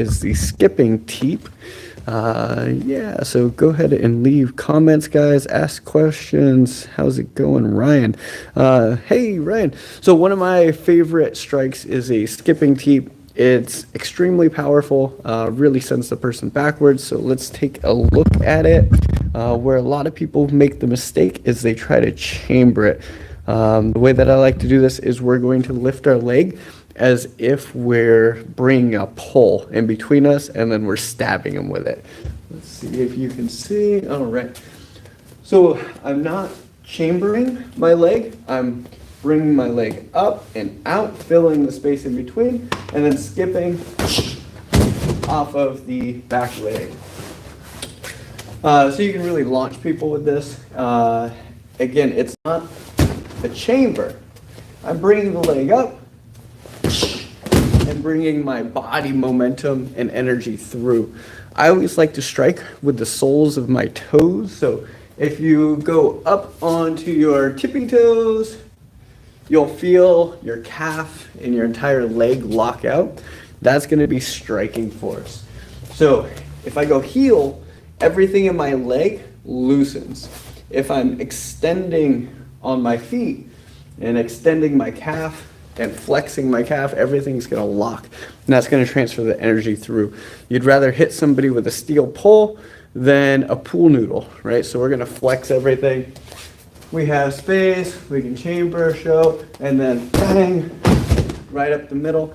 is the skipping teep. Yeah, so go ahead and leave comments, guys. Ask questions. How's it going, Ryan? Hey, Ryan. So one of my favorite strikes is a skipping teep. It's extremely powerful, really sends the person backwards. So let's take a look at it. Where a lot of people make the mistake is they try to chamber it. The way that I like to do this is we're going to lift our leg as if we're bringing a pole in between us, and then we're stabbing them with it. Let's see if you can see. All right. So I'm not chambering my leg. I'm bringing my leg up and out, filling the space in between, and then skipping off of the back leg. So you can really launch people with this. Again, it's not a chamber. I'm bringing the leg up and bringing my body momentum and energy through. I always like to strike with the soles of my toes. So if you go up onto your tippy toes, you'll feel your calf and your entire leg lock out. That's going to be striking force. So if I go heel, everything in my leg loosens. If I'm extending on my feet and extending my calf and flexing my calf, everything's going to lock, and that's going to transfer the energy through. You'd rather hit somebody with a steel pole than a pool noodle, right? So we're going to flex everything. We have space, we can chamber, show, and then bang, right up the middle.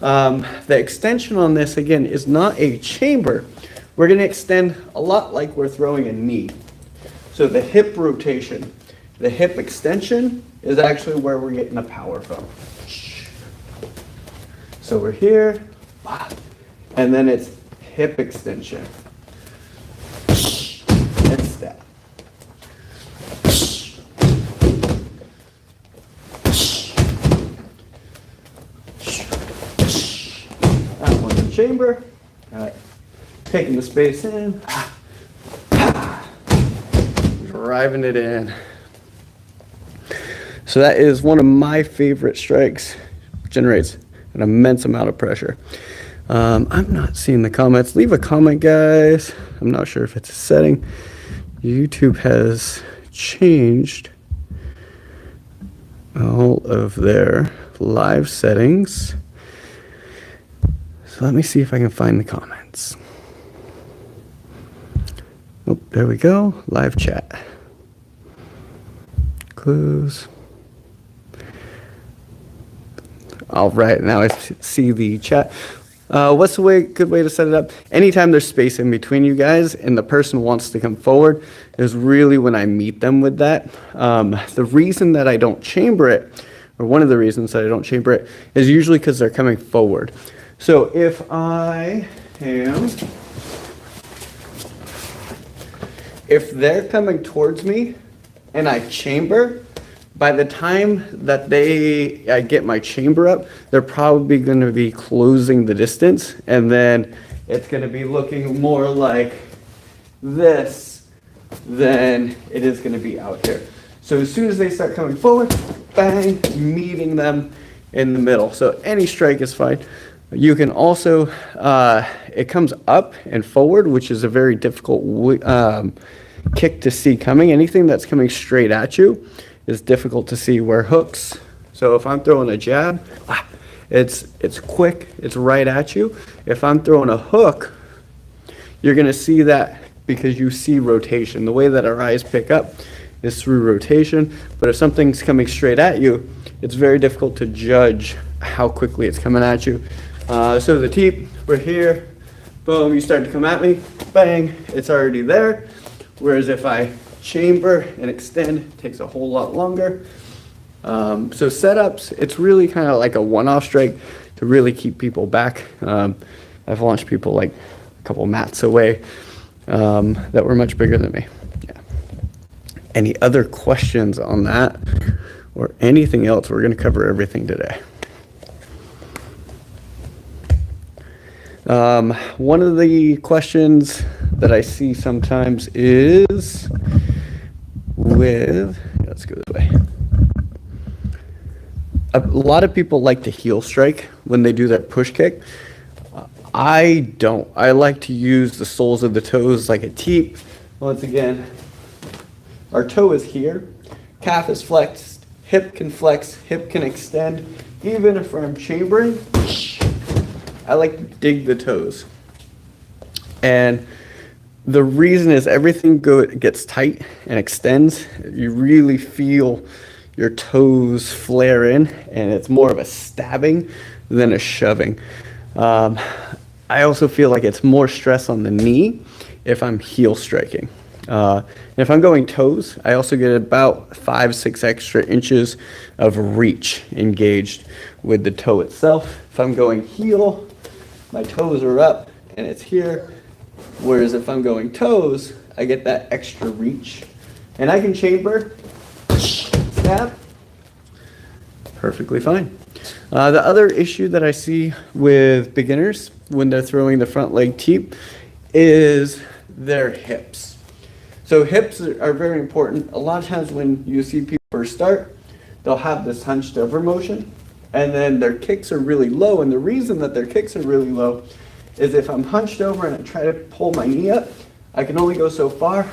The extension on this, again, is not a chamber. We're going to extend a lot like we're throwing a knee. So the hip rotation, the hip extension is actually where we're getting the power from. So we're here, and then it's hip extension, and step. That one's the chamber. All right. Taking the space in, driving it in. So that is one of my favorite strikes. Generates an immense amount of pressure. I'm not seeing the comments. Leave a comment, guys. I'm not sure if it's a setting. YouTube has changed all of their live settings. So let me see if I can find the comments. Oh, there we go. Live chat. Close. All right, now I see the chat. What's the good way to set it up? Anytime there's space in between you guys and the person wants to come forward is really when I meet them with that. The reason that I don't chamber it, or one of the reasons that I don't chamber it, is usually because they're coming forward. So if they're coming towards me and I chamber, by the time that I get my chamber up, they're probably going to be closing the distance, and then it's going to be looking more like this than it is going to be out here. So as soon as they start coming forward, bang, meeting them in the middle. So any strike is fine. You can also, it comes up and forward, which is a very difficult kick to see coming. Anything that's coming straight at you is difficult to see. Where hooks, so if I'm throwing a jab, it's quick, it's right at you. If I'm throwing a hook, you're gonna see that because you see rotation. The way that our eyes pick up is through rotation, but if something's coming straight at you, it's very difficult to judge how quickly it's coming at you. So the teep, we're here, boom, you start to come at me, bang, it's already there. Whereas if I chamber and extend, it takes a whole lot longer. So setups, it's really kind of like a one-off strike to really keep people back. I've launched people like a couple mats away that were much bigger than me. Yeah. Any other questions on that or anything else? We're going to cover everything today. One of the questions that I see sometimes is let's go this way. A lot of people like to heel strike when they do that push kick. I don't. I like to use the soles of the toes like a teep. Once again, our toe is here, calf is flexed, hip can flex, hip can extend. Even if I'm chambering, I like to dig the toes. And the reason is everything gets tight and extends. You really feel your toes flare in, and it's more of a stabbing than a shoving. I also feel like it's more stress on the knee if I'm heel striking. And if I'm going toes, I also get about 5-6 extra inches of reach engaged with the toe itself. If I'm going heel, my toes are up and it's here. Whereas if I'm going toes, I get that extra reach. And I can chamber, stab, perfectly fine. The other issue that I see with beginners when they're throwing the front leg teep is their hips. So hips are very important. A lot of times when you see people first start, they'll have this hunched over motion, and then their kicks are really low. And the reason that their kicks are really low is if I'm hunched over and I try to pull my knee up, I can only go so far.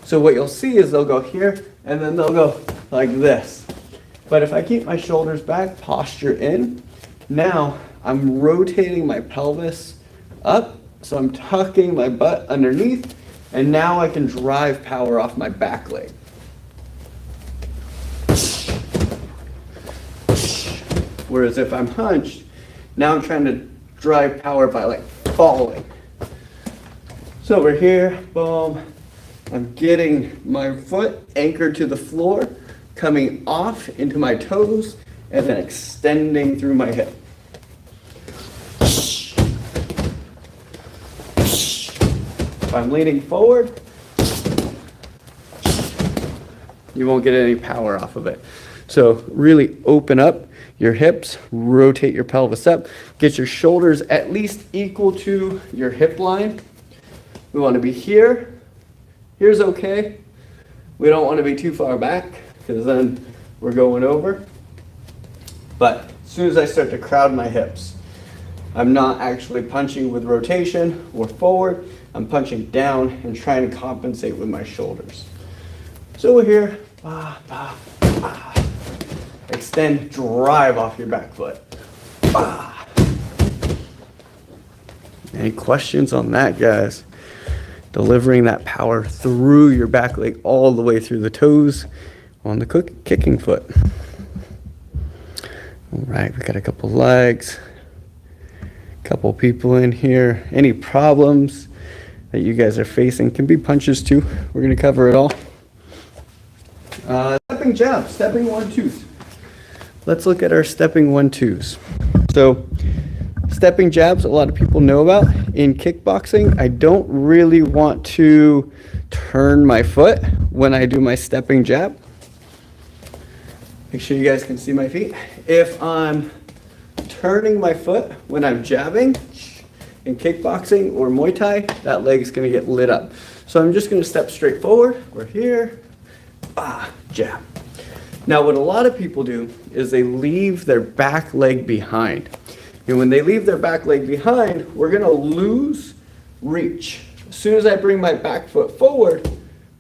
So what you'll see is they'll go here, and then they'll go like this. But if I keep my shoulders back, posture in, now I'm rotating my pelvis up, so I'm tucking my butt underneath, and now I can drive power off my back leg. Whereas if I'm hunched, now I'm trying to drive power by like falling. So we're here, boom. I'm getting my foot anchored to the floor, coming off into my toes, and then extending through my hip. If I'm leaning forward, you won't get any power off of it. So really open up your hips, rotate your pelvis up, get your shoulders at least equal to your hip line. We want to be here. Here's okay. We don't want to be too far back because then we're going over. But as soon as I start to crowd my hips, I'm not actually punching with rotation or forward. I'm punching down and trying to compensate with my shoulders. So we're here. Bah, bah, bah. Extend, drive off your back foot. Bah. Any questions on that, guys? Delivering that power through your back leg all the way through the toes on the kicking foot. All right, we got a couple legs, couple people in here. Any problems that you guys are facing? Can be punches too. We're going to cover it all. Stepping jab, stepping 1-2s. Let's look at our stepping 1-2s. So stepping jabs, a lot of people know about. In kickboxing, I don't really want to turn my foot when I do my stepping jab. Make sure you guys can see my feet. If I'm turning my foot when I'm jabbing in kickboxing or Muay Thai, that leg is going to get lit up. So I'm just going to step straight forward. We're here. Jab. Now what a lot of people do is they leave their back leg behind. And when they leave their back leg behind, we're going to lose reach. As soon as I bring my back foot forward,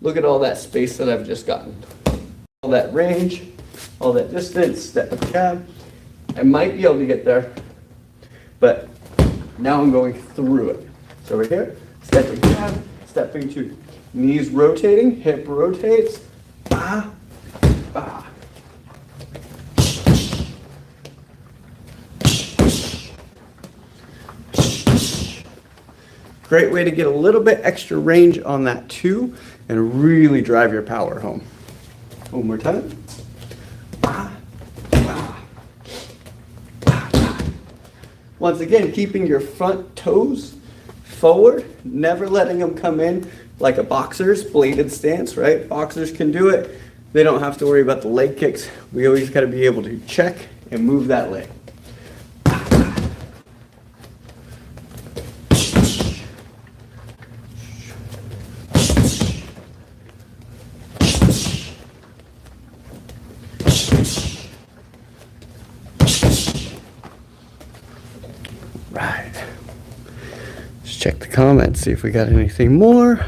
look at all that space that I've just gotten. All that range, all that distance, step jab. I might be able to get there, but now I'm going through it. So right here, stepping jab, stepping 2. Knees rotating, hip rotates. Bah, bah. Great way to get a little bit extra range on that too and really drive your power home. One more time. Once again, keeping your front toes forward, never letting them come in like a boxer's bladed stance, right? Boxers can do it. They don't have to worry about the leg kicks. We always got to be able to check and move that leg. Right. check the comments, see if we got anything more.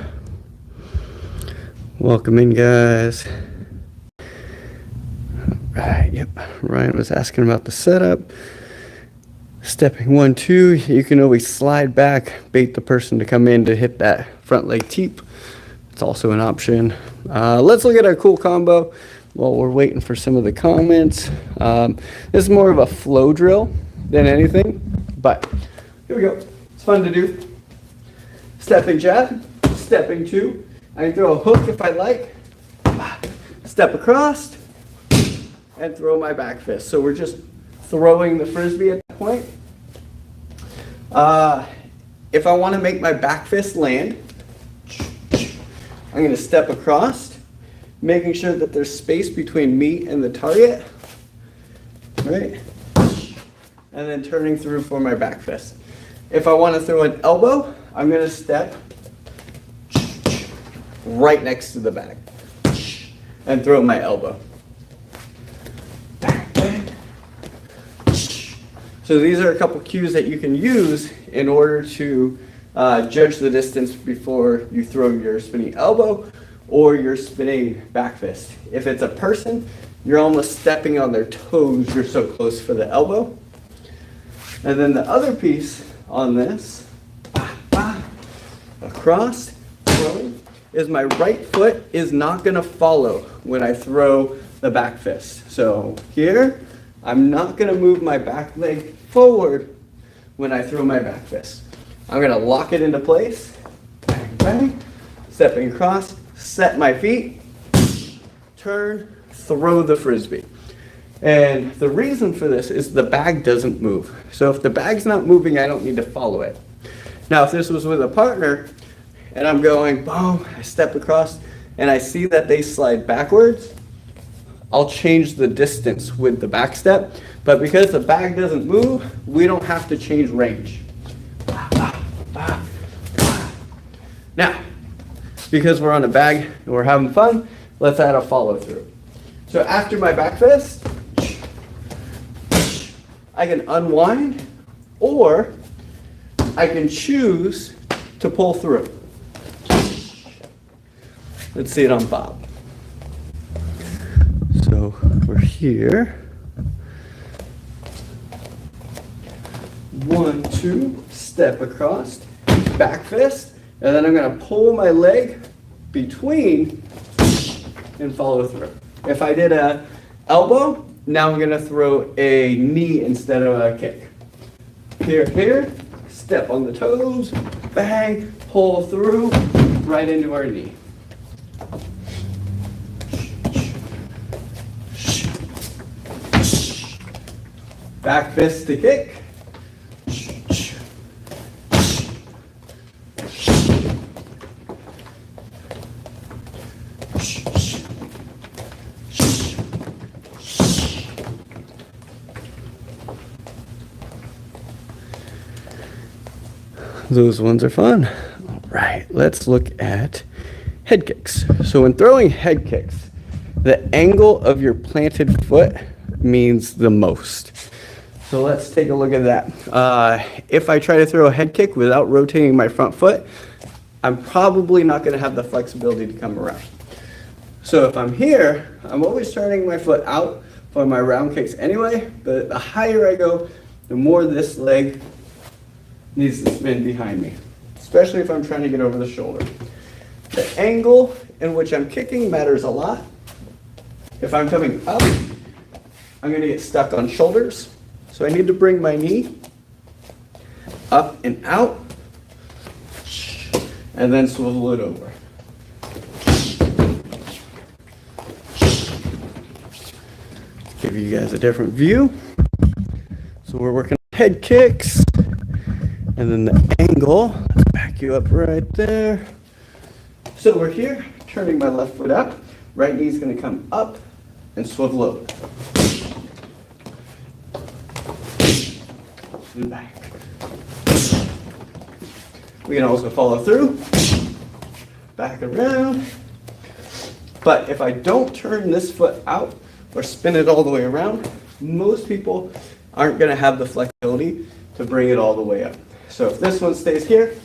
Welcome in, guys. Right, yep. Ryan was asking about the setup. Stepping 1, 2, you can always slide back, bait the person to come in to hit that front leg teep. It's also an option. Let's look at our cool combo while we're waiting for some of the comments. This is more of a flow drill than anything, but here we go. It's fun to do. Stepping jab, stepping 2. I can throw a hook if I like. Step across and throw my back fist. So we're just throwing the frisbee at that point. If I want to make my back fist land, I'm going to step across, making sure that there's space between me and the target, right? And then turning through for my back fist. If I want to throw an elbow, I'm going to step right next to the bag and throw my elbow. So these are a couple cues that you can use in order to judge the distance before you throw your spinning elbow or your spinning back fist. If it's a person, you're almost stepping on their toes, you're so close for the elbow. And then the other piece on this, across, throwing, is my right foot is not going to follow when I throw the back fist. So here, I'm not going to move my back leg forward when I throw my back fist. I'm going to lock it into place, bang, bang, stepping across, set my feet, turn, throw the frisbee. And the reason for this is the bag doesn't move. So if the bag's not moving, I don't need to follow it. Now, if this was with a partner, and I'm going, boom, I step across, and I see that they slide backwards, I'll change the distance with the back step, but because the bag doesn't move, we don't have to change range. Now, because we're on a bag and we're having fun, let's add a follow through. So after my back fist, I can unwind, or I can choose to pull through. Let's see it on Bob. So we're here. 1, 2, step across, back fist, and then I'm going to pull my leg between and follow through. If I did a elbow, now I'm going to throw a knee instead of a kick. Here, here, step on the toes, bang, pull through, right into our knee. Back fist to kick. Those ones are fun. All right, let's look at head kicks. So when throwing head kicks, the angle of your planted foot means the most. So let's take a look at that. If I try to throw a head kick without rotating my front foot, I'm probably not going to have the flexibility to come around. So if I'm here, I'm always turning my foot out for my round kicks anyway, but the higher I go, the more this leg needs to spin behind me, especially if I'm trying to get over the shoulder. The angle in which I'm kicking matters a lot. If I'm coming up, I'm going to get stuck on shoulders. So I need to bring my knee up and out, and then swivel it over. Give you guys a different view. So we're working on head kicks, and then the angle. Let's back you up right there. So we're here, turning my left foot up. Right knee's going to come up and swivel over. And back. We can also follow through, back around. But if I don't turn this foot out or spin it all the way around, most people aren't going to have the flexibility to bring it all the way up. So if this one stays here,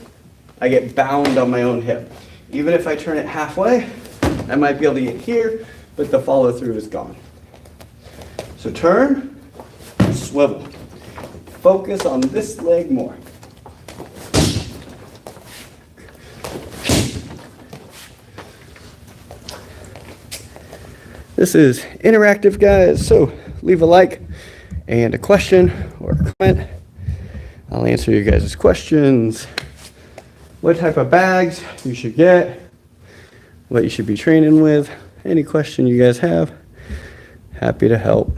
I get bound on my own hip. Even if I turn it halfway, I might be able to get here, but the follow through is gone. So turn, swivel. Focus on this leg more. This is interactive, guys, so leave a like and a question or a comment. I'll answer you guys' questions. What type of bags you should get, what you should be training with, any question you guys have, happy to help.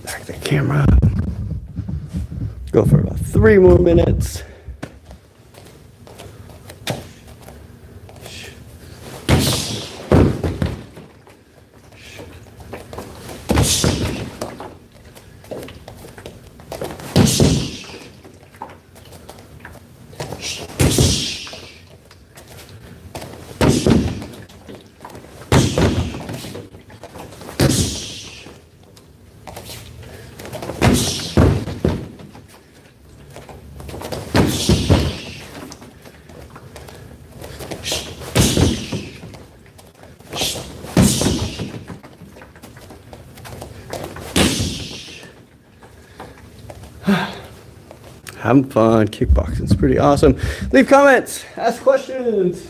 Back the camera. Go for about 3 more minutes. Having fun. Kickboxing is pretty awesome. Leave comments. Ask questions.